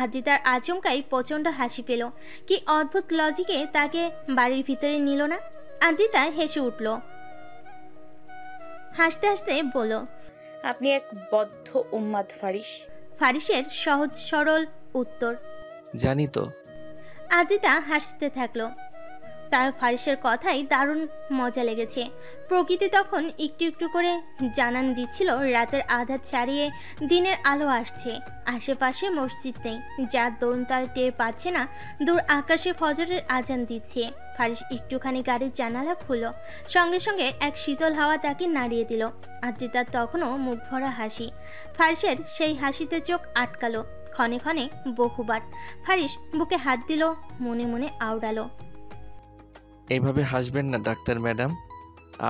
আজিতার আচমকাই প্রচণ্ড হাসি পেল। কি অদ্ভুত লজিকে তাকে বাড়ির ভিতরে নিল না। আজিতা হেসে উঠল, হাসতে হাসতে বলল, আপনি এক বদ্ধ উন্মাদ ফারিস। ফারিসের সহজ সরল উত্তর। জানি তো। আজিতা হাসতে থাকলো। তার ফারিসের কথাই দারুণ মজা লেগেছে। প্রকৃতি তখন একটু একটু করে জানান দিচ্ছিল রাতের আধার ছাড়িয়ে দিনের আলো আসছে। আশেপাশে মসজিদ নেই, যার দরুন তার টের পাচ্ছে না দূর আকাশে ফজরের আজান দিচ্ছে। ফারিস একটুখানি গাড়ির জানালা খুলল, সঙ্গে সঙ্গে এক শীতল হাওয়া তাকে নাড়িয়ে দিল। আজিতার তখনও মুখ ভরা হাসি। ফারিসের সেই হাসিতে চোখ আটকালো ক্ষণে ক্ষণে বহুবার। ফারিস বুকে হাত দিল, মনে মনে আওড়ালো, এইভাবে হাসবেন না ডাক্তার ম্যাডাম,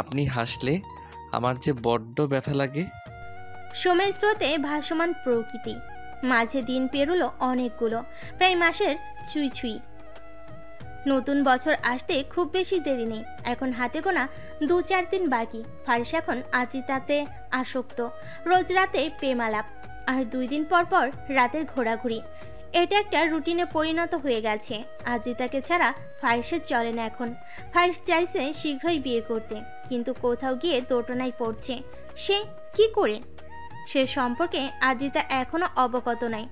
আপনি হাসলে আমার যে বড্ড ব্যথা লাগে। সময় স্রোতে ভাসমান প্রকৃতি, মাঝে দিন পেরোলো অনেকগুলো, প্রায় মাসের ছুঁই ছুঁই। নতুন বছর আসতে খুব বেশি দেরি নেই, এখন হাতে গোনা 2-4 দিন বাকি। ফারিস এখন আজিতাতে আসক্ত। রোজ রাতে প্রেমালাপ, আর 2 দিন পর পর রাতের ঘোরাঘুরি। এটা একটা রুটিনে পরিণত হয়ে গেছে। আজিতাকে ছাড়া ফারিসের চলে না এখন। ফারিস চাইছে শীঘ্রই বিয়ে করতে, কিন্তু কোথাও গিয়ে দোটানায় পড়ছে। সে কি করে? সে সম্পর্কে আজিতা এখনো অবগত নাই।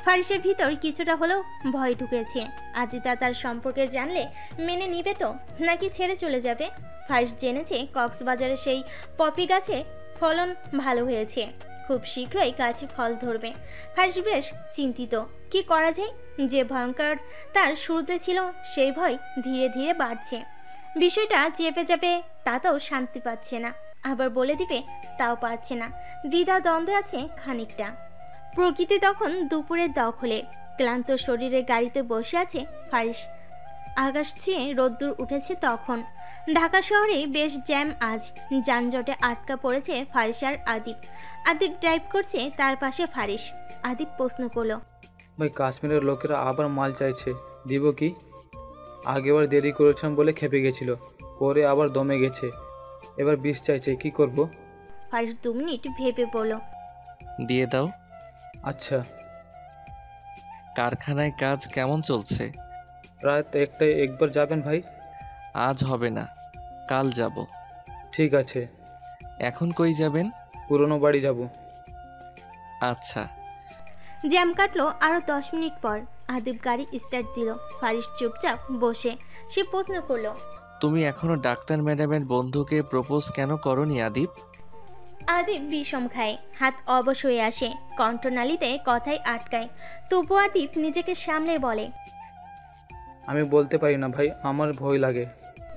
ফারিসের ভিতর কিছুটা হলেও ভয় ঢুকেছে। আজিতা তার সম্পর্কে জানলে মেনে নিবে তো, নাকি ছেড়ে চলে যাবে? ফারিস জেনেছে কক্সবাজারে সেই পপি গাছে ফলন ভালো হয়েছে, খুব শীঘ্রই গাছে ফল ধরবে। ফারিস বেশ চিন্তিত, কি করা যায়? যে ভয়ঙ্কর তার শুরুতে ছিল, সেই ভয় ধীরে ধীরে বাড়ছে। বিষয়টা চেপে চেপে তাতেও শান্তি পাচ্ছে না, আবার বলে দিবে তাও পারছে না। দ্বিধা দ্বন্দ্বে আছে খানিকটা। প্রকৃতি তখন দুপুরের দখলে। ক্লান্ত শরীরে গাড়িতে বসে আছে ফারিস। আকাশ ছুঁয়ে রোদ্দুর উঠেছে তখন। ঢাকা শহরে বেশ জ্যাম আজ। যানজটে আটকা পড়েছে ফারিস আর আদিপ। আদিপ ড্রাইভ করছে, তার পাশে ফারিস। আদিপ প্রশ্ন করল, ভাই কাশ্মীরের লোকেরা আবার মাল চাইছে, দিব কি? আগেবার দেরি করেছিলাম বলে খেপে গেছিল, পরে আবার দমে গেছে, এবার বিষ চাইছে, কি করব? ফারিস 2 মিনিট ভেবে বলল, দিয়ে দাও। আচ্ছা। কারখানায় কাজ কেমন চলছে? রাত 1টায় একবার যাবেন ভাই? আজ হবে না, কাল যাব। ঠিক আছে। এখন কই যাবেন? পুরনো বাড়ি যাব। আচ্ছা। জ্যাম কাটলো আরো 10 মিনিট পর। আদিপ গাড়ি স্টার্ট দিল। ফারিস চুপচাপ বসে। সে প্রশ্ন করলো, তুমি এখনো ডাক্তার ম্যাডামের বন্ধুকে প্রপোজ কেন করনি আদিপ? আদিপ বিষম খায়, হাত অবশ হয়ে আসে, কণ্ঠনালীতে কথাই আটকায়। তবু আদিপ নিজেকে সামলে বলে, আমি বলতে পারি না ভাই, আমার ভয় লাগে।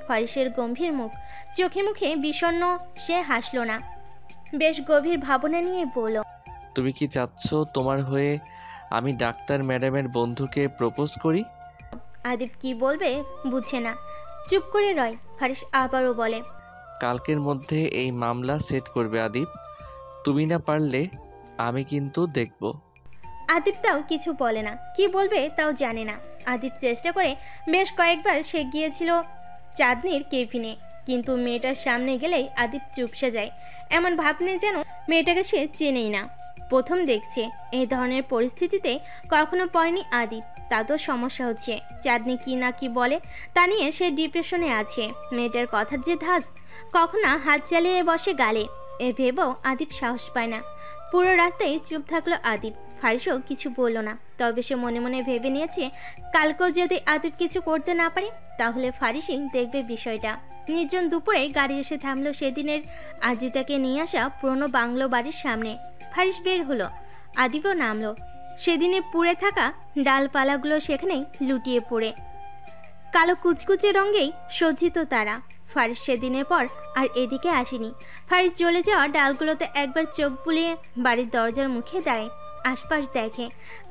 ফারিসের গম্ভীর মুখ, চোখে মুখে বিষণ্ণ। সে হাসলো না, বেশ গভীর ভাবনা নিয়ে বলল, তুমি কি চাচ্ছ তোমার হয়ে আমি ডাক্তার ম্যাডামের বন্ধুকে প্রপোজ করি? আদিপ কি বলবে বুঝে না, চুপ করে রয়। ফারিস আবারও বলে, কালকের মধ্যে এই মামলা সেট করবে আদিপ, তুমি না পারলে আমি কিন্তু দেখব। আদিপ তাও কিছু বলে না, কি বলবে তাও জানে না। আদিপ চেষ্টা করে বেশ কয়েকবার সে গিয়েছিল চাঁদনির কেবিনে, কিন্তু মেয়েটার সামনে গেলেই আদিপ চুপসে যায়। এমন ভাব নেই যেন মেয়েটাকে সে চেনেই না, প্রথম দেখছে। এই ধরনের পরিস্থিতিতে কখনো পড়েনি আদিপ, তাতেও সমস্যা হচ্ছে। চাঁদনি কি না কি বলে তা নিয়ে সে ডিপ্রেশনে আছে। মেয়েটার কথার যে ধাস, কখনো হাত চালিয়ে বসে গালে, এ ভেবেও আদিপ সাহস পায় না। পুরো রাস্তায় চুপ থাকলো আদিপ। ফারিসও কিছু বলল না, তবে সে মনে মনে ভেবে নিয়েছে কালকেও যদি আদিপ কিছু করতে না পারে, তাহলে ফারিসই দেখবে বিষয়টা। নির্জন দুপুরে গাড়ি এসে থামলো সেদিনের আজিতাকে নিয়ে আসা পুরনো বাংলো বাড়ির সামনে। ফারিস বের হলো, আদিপও নামলো। সেদিনে পুড়ে থাকা ডালপালাগুলো সেখানেই লুটিয়ে পড়ে কালো কুচকুচে রঙেই সজ্জিত তারা। ফারিস সেদিনের পর আর এদিকে আসেনি। ফারিস জ্বলে যাওয়া ডালগুলোতে একবার চোখ বুলিয়ে বাড়ির দরজার মুখে দাঁড়ায়, আশপাশ দেখে।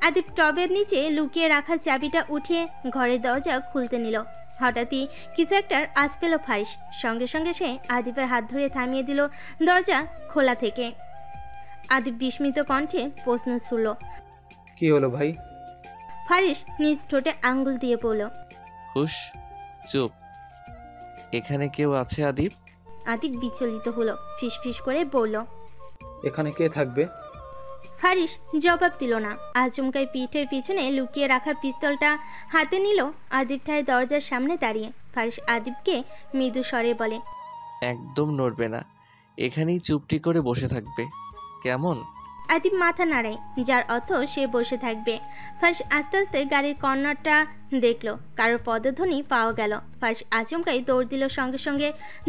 আদিপ টবের নিচে লুকিয়ে রাখা চাবিটা উঠিয়ে ঘরের দরজা খুলতে নিল। হঠাৎই কিছু একটার আঁচ পেল ফারিস। সঙ্গে সঙ্গে সে আদিপের হাত ধরে থামিয়ে দিল দরজা খোলা থেকে। আদিপ বিস্মিত কণ্ঠে প্রশ্ন ছুড়ল, কি হলো ভাই? ফারিস নিজ ঠোঁটে আঙ্গুল দিয়ে বলল, হুশ, চুপ। এখানে কেউ আছে আদিপ? আদিপ বিচলিত হলো, ফিসফিস করে বলল, এখানে কে থাকবে? ফারিস জবাব দিল না। আচমকাই পিঠের পিছনে লুকিয়ে রাখা পিস্তলটা হাতে নিল। আদিব ঠায় দরজার সামনে দাঁড়িয়ে। ফারিস আদিবকে মৃদু স্বরে বলে, একদম নড়বে না, এখানেই চুপটি করে বসে থাকবে, কেমন? আদিব মাথা নাড়ায়, যার অর্থ সে বসে থাকবে। ফারিস আস্তে আস্তে গাড়ির কর্নারটা দেখলো, কারোর পদধ্বনি পাওয়া গেল। ফারিস আচমকাই দৌড় দিল, সঙ্গে সঙ্গে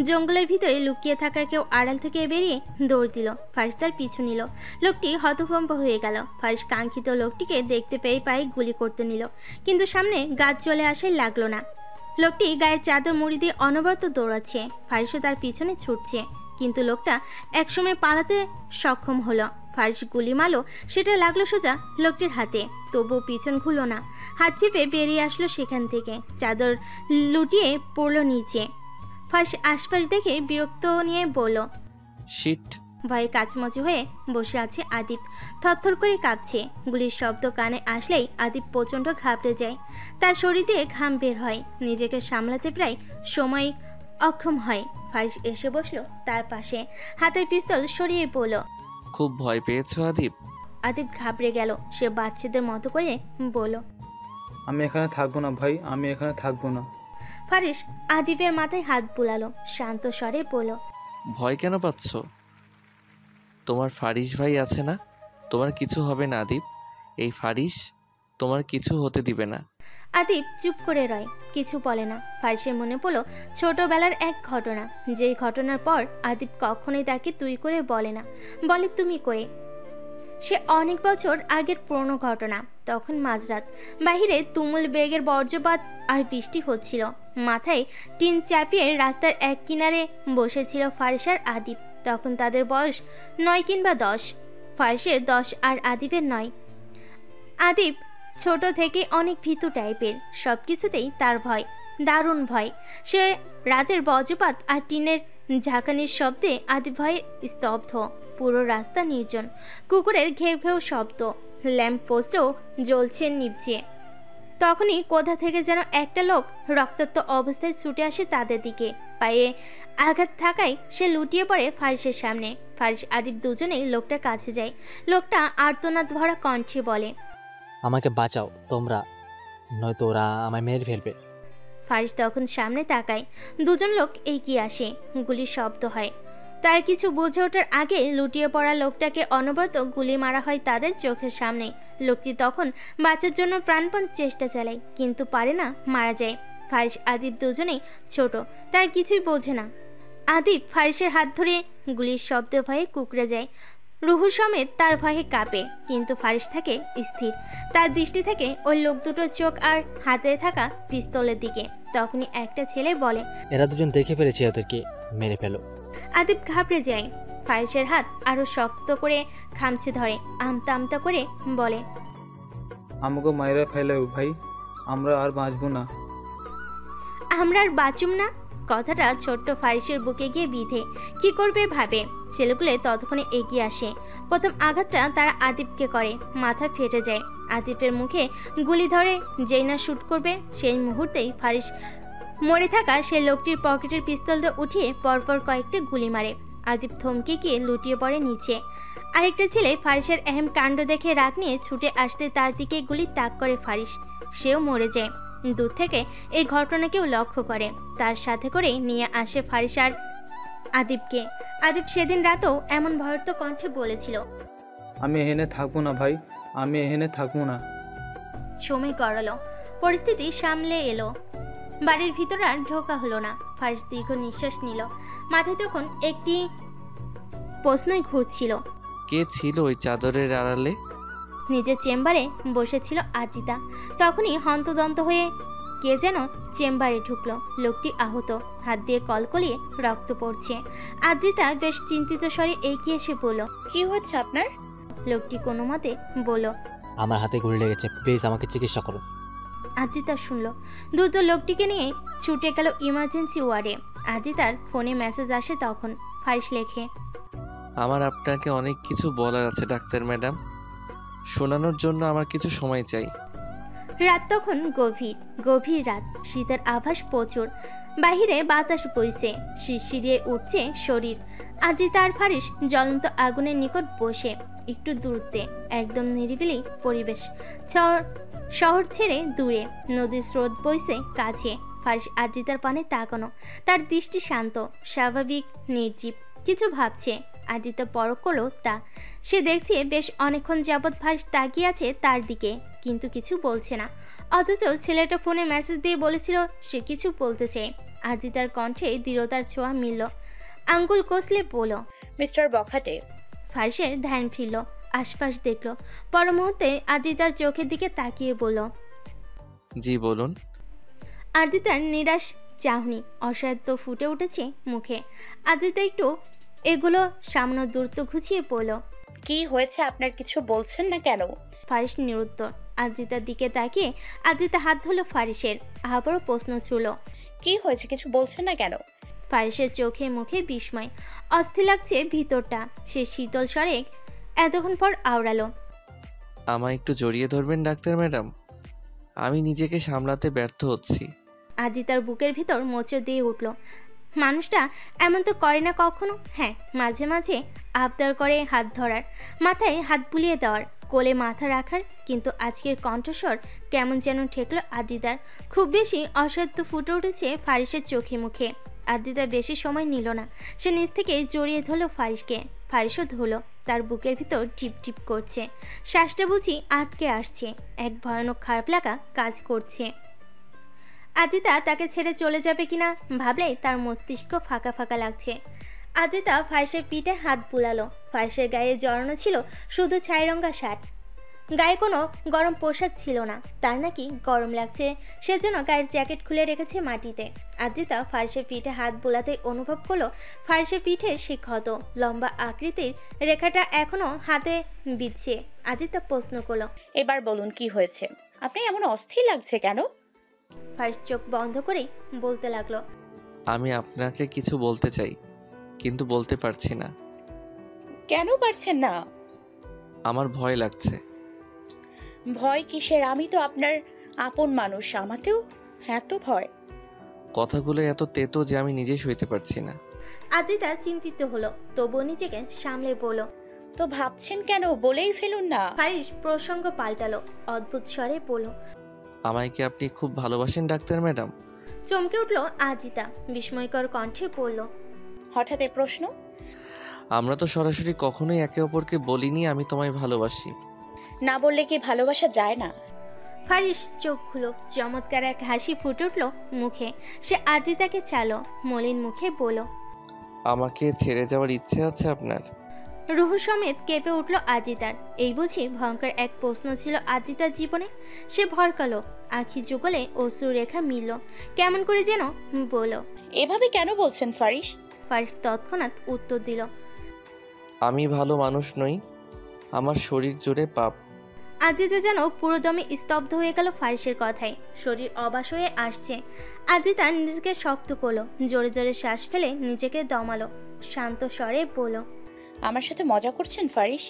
জঙ্গলের ভিতরে লুকিয়ে থাকা কেউ আড়াল থেকে বেরিয়ে দৌড় দিল। ফারিস তার পিছু নিল। লোকটি হতভম্ব হয়ে গেল। ফারিস কাঙ্ক্ষিত লোকটিকে দেখতে পেয়ে পায়ে গুলি করতে নিল, কিন্তু সামনে গাছ চলে আসায় লাগলো না। লোকটি গায়ে চাদর মুড়ি দিয়ে অনবরত দৌড়াচ্ছে। ফারিসও তার পিছনে ছুটছে, কিন্তু লোকটা একসময় পালাতে সক্ষম হলো। ফারিস গুলি মারল, সেটা লাগলো সোজা লোকটির হাতে, তবুও পিছন ঘুরল না। হাত চেপে বেরিয়ে আসলো সেখান থেকে, চাদর লুটিয়ে পড়ল নিচে। ফারিস আশপাশ দেখে বিরক্ত নিয়ে বলল, শিট। ভয়ে কাচমচে হয়ে বসে আছে আদিব, থরথর করে কাঁপছে। গুলির শব্দ কানে আসলেই আদিব প্রচণ্ড ঘাবড়ে যায়। তার শরীর দিয়ে ঘাম বের হয়, নিজেকে সামলাতে প্রায় সময় অক্ষম হয়। ফারিস এসে বসলো তার পাশে, হাতের পিস্তল সরিয়ে বলল, খুব ভয় পেয়েছো আদিব? আদিব ঘাবড়ে গেল। সে বাচ্চাদের মতো করে বলল, আমি এখানে থাকবো না ভাই, আমি এখানে থাকবো না। ফারিস আদিবের মাথায় হাত বুলালো, শান্ত স্বরে বলল, ভয় কেন পাচ্ছ? তোমার ফারিস ভাই আছে না, তোমার কিছু হবে না আদিব। এই ফারিস তোমার কিছু হতে দিবে না। আদিব চুপ করে রয়, কিছু বলে না। ফারিসের মনে পড়ল ছোটবেলার এক ঘটনা, যেই ঘটনার পর আদিব কখনোই তাকে তুই করে বলে না, বলে তুমি করে। সে অনেক বছর আগের পুরনো ঘটনা। তখন মাঝরাত, বাহিরে তুমুল বেগের বজ্রপাত আর বৃষ্টি হচ্ছিল। মাথায় টিন চাপিয়ে রাস্তার এক কিনারে বসেছিল ফারিস আর আদিব। তখন তাদের বয়স 9 কিংবা 10। ফারিসের 10 আর আদিবের 9। আদিব ছোট থেকে অনেক ভীতু টাইপের, সব কিছুতেই তার ভয়, দারুণ ভয়। সে রাতের বজ্রপাত আর টিনের ঝাঁকানির শব্দে আদিব ভয়ে স্তব্ধ। পুরো রাস্তা নির্জন, কুকুরের ঘেউ ঘেউ শব্দ, ল্যাম্প পোস্টও জ্বলছে নিভছে। তখনই কোথা থেকে যেন একটা লোক রক্তাক্ত অবস্থায় ছুটে আসে তাদের দিকে। পায়ে আঘাত থাকায় সে লুটিয়ে পড়ে ফারিসের সামনে। ফারিস আদিব দুজনেই লোকটার কাছে যায়। লোকটা আর্তনাদ ভরা কণ্ঠে বলে, আমাকে বাঁচাও তোমরা, নয়তো ওরা আমায় মেরে ফেলবে। ফারিস তখন সামনে তাকায়। দুজন লোক এগিয়ে আসে, গুলির শব্দ হয়। তার কিছু বুঝে ওঠার আগে লুটিয়ে পড়া লোকটাকে অনবরত গুলি মারা হয় তাদের চোখের সামনে। লোকটি তখন বাঁচার জন্য প্রাণপণ চেষ্টা চালায়, কিন্তু পারে না, মারা যায়। ফারিস আদিব দুজনেই ছোট, তার কিছুই বোঝে না। আদিব ফারিসের হাত ধরে গুলির শব্দ ভয়ে কুঁকড়ে যায়। রুহু সমেত তার ভয়ে কাঁপে, কিন্তু ফারিস থাকে স্থির। তার দৃষ্টি থেকে ওই লোক দুটোর চোখ আর হাতে থাকা পিস্তলের দিকে। তখনই একটা ছেলে বলে, এরা দুজন দেখে ফেলেছে, ওদেরকে মেরে ফেলো। আদিব ঘাবড়ে যায়। ফারিসের হাত আরো শক্ত করে খামচে ধরে, আমতা আমতা করে বলে, আমাকে মাইরা ফেলো ভাই, আমরা আর বাঁচবো না। আমরা আর বাঁচুম না? কথাটা ছোট্ট ফারিসের বুকে গিয়ে বিঁধে। কি করবে ভাবে। ছেলেগুলো ততক্ষণে এগিয়ে আসে। প্রথম আঘাতটা তারা আদিবকে করে, মাথা ফেটে যায়। আদিবের মুখে গুলি ধরে যেই না শুট করবে, সেই মুহূর্তেই ফারিস মরে থাকা সে লোকটির পকেটের পিস্তলটা উঠিয়ে পরপর কয়েকটা গুলি মারে। আদিব থমকে গিয়ে লুটিয়ে পড়ে নিচে। আরেকটা ছেলে ফারিসের এহেম কাণ্ড দেখে রাগ নিয়ে ছুটে আসতে তার দিকে গুলি তাক করে ফারিস, সেও মরে যায়। দূর থেকে এই ঘটনাকেও লক্ষ্য করে, তার সাথে করেই নিয়ে আসে ফারিস আর আদিবকে। আদিব সেদিন রাতেও এমন ভয়ত কণ্ঠে বলেছিল, আমি এখানে থাকবো না ভাই, আমি এখানে থাকবো না। সময় গড়ালো, পরিস্থিতি সামলে এলো। বাড়ির ভিতরে আর ঢোকা হলো না। ফারিস দীর্ঘ নিঃশ্বাস নিল। মাথায় তখন একটি প্রশ্নই ঘুরছিল, কে ছিল ওই চাদরের আড়ালে? নিজের চেম্বারে বসেছিল আজিতা। তখনই হন্তদন্ত হয়ে কে যেন চেম্বারে ঢুকলো। লোকটি আহত, হাত দিয়ে কলকলিয়ে রক্ত পড়ছে। আজিতা বেশ চিন্তিত স্বরে এগিয়ে এসে বলল, কি হচ্ছে আপনার? লোকটি কোনো মতে বলল, আমার হাতে গুলি লেগেছে, প্লিজ আমাকে চিকিৎসা করো। আজিতা শুনল। দ্রুত লোকটিকে নিয়ে ছুটে গেল ইমার্জেন্সি ওয়ার্ডে। আজিতার ফোনে মেসেজ আসে তখন। ফারিস লেখে, আমার আপনাকে অনেক কিছু বলার আছে ডাক্তার ম্যাডাম, শোনানোর জন্য আমার কিছু সময় চাই। রাত তখন গভীর রাত। শীতের আভাস প্রচুর। বাহিরে বাতাস বইছে, শিরশিরিয়ে উঠছে শরীর। আজিতা আর ফারিস জ্বলন্ত আগুনের নিকট বসে। একটু দূরত্বে, একদম নিরিবিলি পরিবেশ। শহর ছেড়ে দূরে, নদীর স্রোত বইছে কাছে। ফারিস আদ্রিতার পানে তাকানো, তার দৃষ্টি শান্ত, স্বাভাবিক, নির্জীব। কিছু ভাবছে। আদ্রিতা পরখ করলো তা। সে দেখছে বেশ অনেকক্ষণ যাবৎ ফারিস তাকিয়ে আছে তার দিকে, কিন্তু কিছু বলছে না। অথচ ছেলেটা ফোনে মেসেজ দিয়ে বলেছিল সে কিছু বলতে চায়। আদ্রিতার কণ্ঠে দৃঢ়তার ছোঁয়া মিলল। আঙ্গুল কষলে বলল, মিস্টার বখাটে। ফারিসের ধ্যান ফিরল, আশপাশ দেখল। পর মুহূর্তে আদ্রিতার চোখের দিকে তাকিয়ে বলল, জি বলুন। আদ্রিতার নিরাশ চাহনি অসাধ্য ফুটে উঠেছে মুখে। আদ্রিতা একটু এগুলো সামান্য দূরত্ব ঘুচিয়ে পড়ল। কি হয়েছে আপনার, কিছু বলছেন না কেন? ফারিস নিরুত্তর। আদ্রিতার দিকে তাকিয়ে আদ্রিতা হাত ধরল ফারিসের। আবারও প্রশ্ন ছুড়ল, কি হয়েছে, কিছু বলছেন না কেন? ফারিসের চোখে মুখে বিস্ময়, অস্থির লাগছে ভিতরটা। সে শীতল স্বরে এতক্ষণ পর আওড়ালো, আমায় একটু জড়িয়ে ধরবেন ডাক্তার ম্যাডাম, আমি নিজেকে সামলাতে ব্যর্থ হচ্ছি। আদ্রিতার বুকের ভিতর মোচড় দিয়ে উঠল। মানুষটা এমন তো করে না কখনো। হ্যাঁ, মাঝে মাঝে আবদার করে হাত ধরার, মাথায় হাত বুলিয়ে দেওয়ার, কোলে মাথা রাখার, কিন্তু আজকের কণ্ঠস্বর কেমন যেন ঠেকল আদ্রিতার। খুব বেশি অসাধ্য ফুটে উঠেছে ফারিসের চোখে মুখে। আদ্রিতা বেশি সময় নিল না, সে নিজ থেকে জড়িয়ে ধরল ফারিসকে। ফারিসও ধরল, তার বুকের ভিতর টিপ টিপ করছে, শ্বাসটা বুঝি আটকে আসছে। এক ভয়ানক খারাপ লাগা কাজ করছে। আদ্রিতা তাকে ছেড়ে চলে যাবে কিনা ভাবলেই তার মস্তিষ্ক ফাঁকা ফাঁকা লাগছে। আদ্রিতা ফারিসের পিঠে হাত বুলালো। ফারিসের গায়ে জড়ানো ছিল শুধু ছাইরঙ্গা শার্ট, গায়ে কোনো গরম পোশাক ছিল না। তার নাকি গরম লাগছে, সেজন্য গায়ের জ্যাকেট খুলে রেখেছে মাটিতে। আদ্রিতা ফারিসের পিঠে হাত বোলাতে অনুভব করলো ফারিসের পিঠের সেই ক্ষত, লম্বা আকৃতির রেখাটা এখনো হাতে বিচ্ছে। আদ্রিতা প্রশ্ন করলো, এবার বলুন কি হয়েছে, আপনি এমন অস্থির লাগছে কেন? ফারিস চোখ বন্ধ করে বলতে লাগলো, আমি আপনাকে কিছু বলতে চাই, কিন্তু বলতে পারছি না। কেন পারছেন না? আমার ভয় লাগছে। ভয় কিসের, আমি তো আপনার আপন মানুষ, আমাতেও এত ভয়? কথাগুলো এত তেতো যে আমি নিজেই সইতে পারছি না। আদ্রিতা চিন্তিত হলো, তবুও নিজেকে সামলে বলল, তো ভাবছেন কেন, বলেই ফেলুন না। ফারিস প্রসঙ্গ পাল্টালো, অদ্ভুত স্বরে বলল, আমায় কি আপনি খুব ভালোবাসেন ডাক্তার ম্যাডাম? চমকে উঠল আদ্রিতা, বিস্ময়কর কণ্ঠে পড়ল, হঠাৎ এ প্রশ্ন? আমরা তো সরাসরি কখনোই একে অপরকে বলিনি আমি তোমায় ভালোবাসি। না বললে কি ভালোবাসা যায় না? ফারিস চোখ খুলো, চমৎকার এক হাসি ফুটে উঠল মুখে। সে আদ্রিতাকে চালো, মলিন মুখে বলল, আমাকে ছেড়ে যাওয়ার ইচ্ছে আছে আপনার? রুহু সমেত কেঁপে উঠল আদ্রিতার। এই বুঝি ভয়ঙ্কর এক প্রশ্ন ছিল আদ্রিতার জীবনে। সে ভরকালো, আঁখি যুগলে অশ্রু রেখা মিলল। কেমন করে যেন বলল, এভাবে কেন বলছেন ফারিস? ফারিস তৎক্ষণাৎ উত্তর দিল, আমি ভালো মানুষ নই, আমার শরীর জুড়ে পাপ। আদ্রিতা যেন পুরোদমে স্তব্ধ হয়ে গেল ফারিসের কথায়, শরীর অবাস হয়ে আসছে। আদ্রিতা নিজেকে শক্ত করলো, জোরে জোরে শ্বাস ফেলে নিজেকে দমালো, শান্ত স্বরে বলল, আমার সাথে মজা করছেন ফারিস?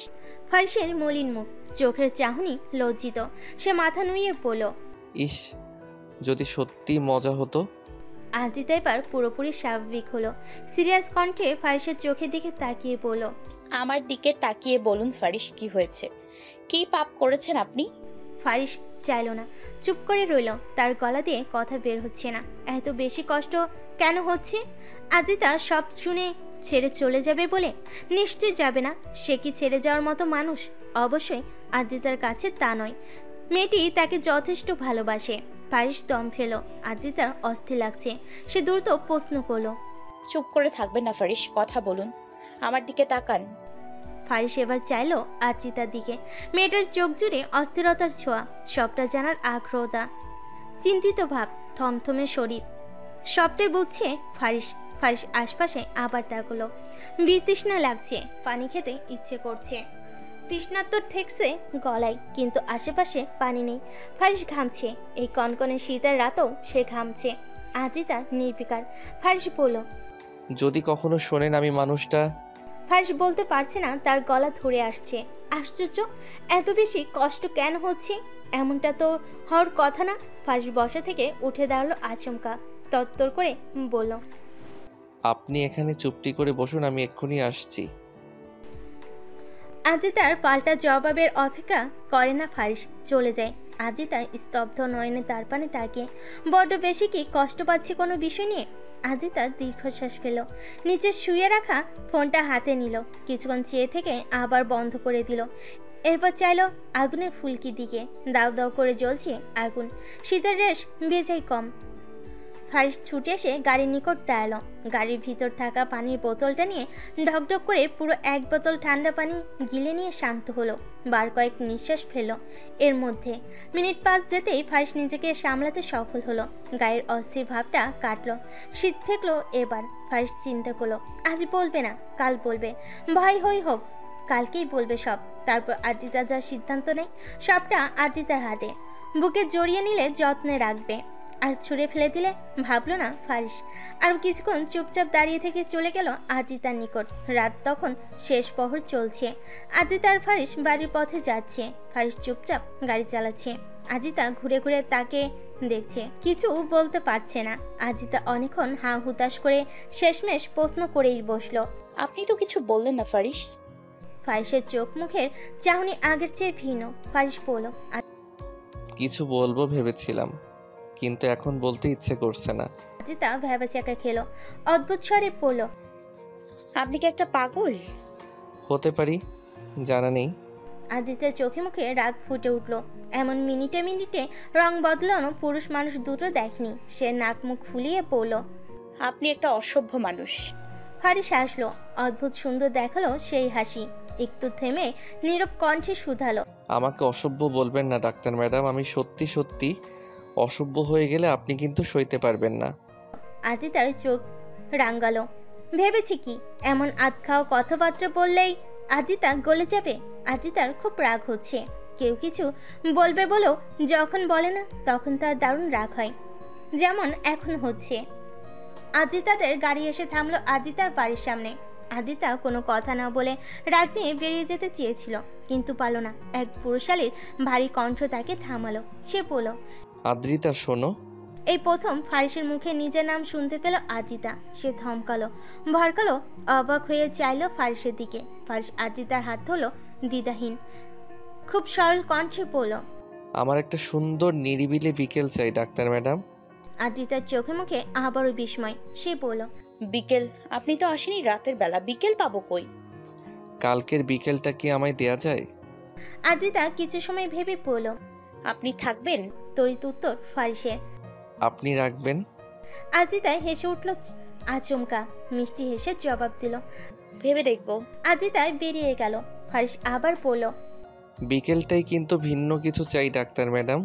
ফারিসের মলিন মুখ, চোখের চাহনি লজ্জিত। সে মাথা নুইয়ে বলল, ইস, যদি সত্যি মজা হতো। আদ্রিতা এবার পুরোপুরি স্বাভাবিক হলো। সিরিয়াস কণ্ঠে ফারিসের চোখের দিকে তাকিয়ে বলল, আমার দিকে তাকিয়ে বলুন ফারিস, কি হয়েছে, কি পাপ করেছেন আপনি? ফারিস চাইল না, চুপ করে রইল। তার গলা দিয়ে কথা বের হচ্ছে না। এত বেশি কষ্ট কেন হচ্ছে? আদ্রিতা সব শুনে ছেড়ে চলে যাবে বলে? নিশ্চয় যাবে না। সে কি ছেড়ে যাওয়ার মতো মানুষ? অবশ্যই আদ্রিতার কাছে তা নয়। মেয়েটি তাকে যথেষ্ট ভালোবাসে। ফারিস দম ফেলো। আদ্রিতার অস্থির লাগছে। সে দ্রুত প্রশ্ন করলো, চুপ করে থাকবেন না ফারিস, কথা বলুন, আমার দিকে তাকান। ফারিস এবার চাইলো আদ্রিতার দিকে। মেয়েটার চোখ জুড়ে অস্থিরতার ছোঁয়া, সবটা জানার আগ্রহতা, চিন্তিত ভাব, থমথমে শরীর, সবটাই বুঝছে ফারিস। ফারিস আশপাশে আবার তাকালো। বিতৃষ্ণা লাগছে, পানি খেতে ইচ্ছে করছে। তৃষ্ণাত্মর ঠেকছে গলায়, কিন্তু আশেপাশে পানি নেই। ফারিস ঘামছে, এই কনকনে শীতের রাতেও সে ঘামছে। আদ্রিতা নির্বিকার। ফারিস বলল, যদি কখনো শোনেন আমি মানুষটা। ফারিস বলতে পারছে না, তার গলা ধরে আসছে। আশ্চর্য, এত বেশি কষ্ট কেন হচ্ছে? এমনটা তো হওয়ার কথা না। ফারিস বসা থেকে উঠে দাঁড়ালো আচমকা, তত্তর করে বলল, আপনি এখানে চুপটি করে বসুন, আমি এক্ষুনি আসছি। আজিতার পাল্টা জবাবের অপেক্ষা করে না ফারিস, চলে যায়। আজিতা স্তব্ধ নয়নে তার পানে তাকিয়ে। বড্ড বেশি কি কষ্ট পাচ্ছে কোনো বিষয় নিয়ে? আজিতা দীর্ঘশ্বাস ফেল, নিচে শুয়ে রাখা ফোনটা হাতে নিল, কিছুক্ষণ চেয়ে থেকে আবার বন্ধ করে দিল। এরপর চাইলো আগুনের ফুলকি দিকে। দাউ দাউ করে জ্বলছে আগুন, শীতের রেশ বেজাই কম। ফারিস ছুটে এসে গাড়ির নিকট দাঁড়ালো। গাড়ির ভিতর থাকা পানির বোতলটা নিয়ে ঢকঢক করে পুরো এক বোতল ঠান্ডা পানি গিলে নিয়ে শান্ত হলো। বার কয়েক নিঃশ্বাস ফেলল। এর মধ্যে মিনিট 5 যেতেই ফারিস নিজেকে সামলাতে সফল হলো। গায়ের অস্থির ভাবটা কাটলো, শীত ঠেকলো। এবার ফারিস চিন্তা করলো, আজ বলবে না, কাল বলবে। ভয় হই হোক, কালকেই বলবে সব। তারপর আদ্রিতা যা সিদ্ধান্ত নেয় সবটা আদ্রিতার হাতে। বুকে জড়িয়ে নিলে যত্নে রাখবে, আর ছুঁড়ে ফেলে দিলে ভাবলো না ফারিস। আর কিছুক্ষণ চুপচাপ দাঁড়িয়ে থেকে চলে গেল আজিতার নিকট। রাত তখন শেষ প্রহর চলছে। আজিতা আর ফারিস বাড়ির পথে যাচ্ছে। ফারিস চুপচাপ গাড়ি চালাচ্ছে। আজিতা ঘুরে ঘুরে তাকে দেখছে, কিছু বলতে পারছে না। আজিতা অনেকক্ষণ হাঁ হুতাশ করে শেষমেশ প্রশ্ন করেই বসলো, আপনি তো কিছু বললেন না ফারিস। ফারিসের চোখ মুখের চাহনি আগের চেয়ে ভিন্ন। ফারিস বলল, কিছু বলবো ভেবেছিলাম, কিন্তু এখন বলতে ইচ্ছে করছে না। আজিতা ভেবাচাকা খেলো, অদ্ভুত স্বরে বলল, আপনি কি একটা পাগল? হতে পারি, জানা নেই। আদিত্যের চোখে মুখে রাগ ফুটে উঠল। এমন মিনিটে মিনিটে রং বদলানো পুরুষ মানুষ দুটো দেখনি। সে নাক মুখ ফুলিয়ে পড়ল, আপনি একটা অসভ্য মানুষ। ফারিস হাসলো, অদ্ভুত সুন্দর দেখালো সেই হাসি। একটু থেমে নীরব কণ্ঠে শুধালো, আমাকে অসভ্য বলবেন না ডাক্তার ম্যাডাম, আমি সত্যি সত্যি অসভ্য হয়ে গেলে আপনি কিন্তু সইতে পারবেন না। আদিতার চোখ রাঙ্গালো। ভেবেছি কি এমন আধখাও কথাবার্তা বললেই আদিতা গলে যাবে? আজিতার খুব রাগ হচ্ছে। কেউ কিছু বলবে বলেও যখন বলে না তখন তার দারুণ রাগ হয়, যেমন এখন হচ্ছে। আজিতাদের গাড়ি এসে থামলো আজিতার বাড়ির সামনে। আদিতা কোনো কথা না বলে রাগ নিয়ে বেরিয়ে যেতে চেয়েছিল, কিন্তু পারল না। এক পুরুষালীর ভারী কণ্ঠ তাকে থামালো। সে বলল, আদ্রিতা শোনো। এই প্রথম ফারিসের মুখে নিজের নাম শুনতে পেল আজিতা। সে থমকালো, ভরকালো, অবাক হয়ে চাইলো ফারিসের দিকে। ফারিস আজিতার হাত ধরল দ্বিধাহীন, খুব সরল কণ্ঠে বলল, আমার একটা সুন্দর নিরিবিলি বিকেল চাই ডাক্তার ম্যাডাম। আজিতার চোখে মুখে আবারও বিস্ময়। সে বলল, বিকেল? আপনি তো আসেনি রাতের বেলা, বিকেল পাবো কই? কালকের বিকেলটা কি আমায় দেয়া যায়? আজিতা কিছু সময় ভেবে বলল, আপনি থাকবেন? তড়িৎ উত্তর ফারিসের। আপনি রাখবেন? আজিতা হেসে উঠল আচমকা, মিষ্টি হেসে জবাব দিল। ভেবে দেখবো। আজিতা বেরিয়ে গেল। ফারিস আবার বলল, বিকেলটাই কিন্তু ভিন্ন কিছু চাই ডাক্তার ম্যাডাম।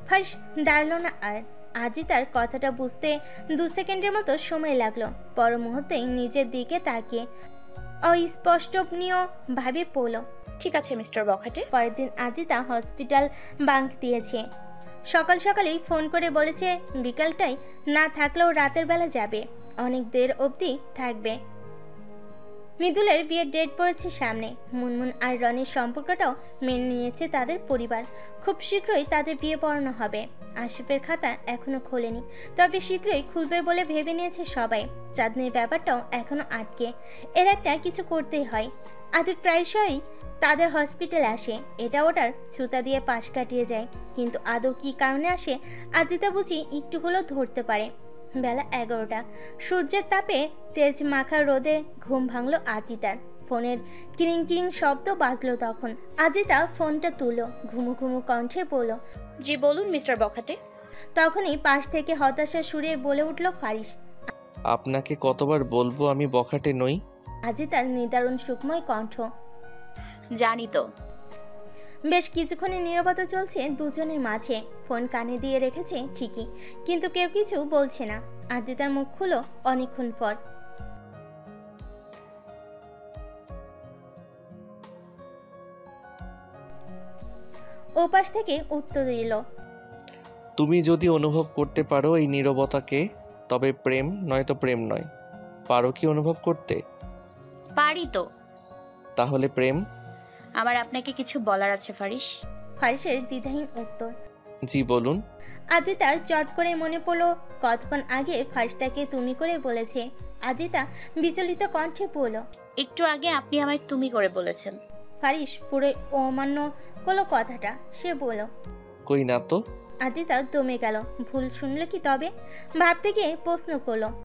ফারিস দাঁড়ালো না আর। আজিতার কথাটা বুঝতে 2 সেকেন্ডের মতো সময় লাগলো। পর মুহূর্তেই নিজের দিকে তাকিয়ে অস্পষ্টনীয় ভাবে পড়ল। ঠিক আছে মিস্টার বখাটে। পরের দিন আজিতা হসপিটাল বাঙ্ক দিয়েছে। সকাল সকালেই ফোন করে বলেছে বিকালটাই না থাকলেও রাতের বেলা যাবে, অনেক দের অবধি থাকবে। মৃদুলের বিয়ের ডেট পড়েছে সামনে। মুনমুন আর রনির সম্পর্কটাও মেনে নিয়েছে তাদের পরিবার। খুব শীঘ্রই তাদের বিয়ে পড়ানো হবে। আশিফের খাতা এখনো খোলেনি, তবে শীঘ্রই খুলবে বলে ভেবে নিয়েছে সবাই। চাঁদনির ব্যাপারটাও এখনো আটকে। এর একটা কিছু করতেই হয়। আদিপ প্রায়শই তাদের হসপিটালে আসে, এটা ওটার ছুতা দিয়ে পাশ কাটিয়ে যায়। কিন্তু আদৌ কী কারণে আসে আজিতা বুঝি একটু হলেও ধরতে পারে। বেলা 11টা। সূর্যের তাপে তেজ মাখা রোদে ঘুম ভাঙলো আজিতার। ফোনের কিরিং কিরিং শব্দ বাজলো তখন। আজিতা ফোনটা তুলো, ঘুমু ঘুমু কণ্ঠে বলল, জি বলুন মিস্টার বখাটে। তখনই পাশ থেকে হতাশা সুরে বলে উঠল ফারিস। আপনাকে কতবার বলবো আমি বখাটে নই? আজিতার নিদারুণ সুখময় কণ্ঠ। জানি তো। বেশ কিছুক্ষণের নীরবতা চলছে দুজনের মাঝে। ফোন কানে দিয়ে রেখেছে ঠিকই, কিন্তু কেউ কিছু বলছে না। আজিতার মুখ খুলো অনেকক্ষণ পর। ওপাশ থেকে উত্তর দিল, তুমি যদি অনুভব করতে পারো এই নীরবতাকে, তবে প্রেম নয়তো প্রেম নয়। পারো কি অনুভব করতে? পারি তো। তাহলে প্রেম? আমার আপনাকে কিছু বলার আছে ফারিস। ফারিসের দ্বিধাহীন উত্তর। জি বলুন। আজিতার চট করে মনে পড়লো কতক্ষণ আগে ফারিস তাকে তুমি করে বলেছে। আজিতা বিচলিত কণ্ঠে বলল, একটু আগে আপনি আমায় তুমি করে বলেছেন। ফারিস পুরো অমান্য করলো কথাটা। সে বলল, কই না তো। আদিতা দমে গেল। ভুল শুনল কি তবে? ভাবতে গিয়ে প্রশ্ন করলো,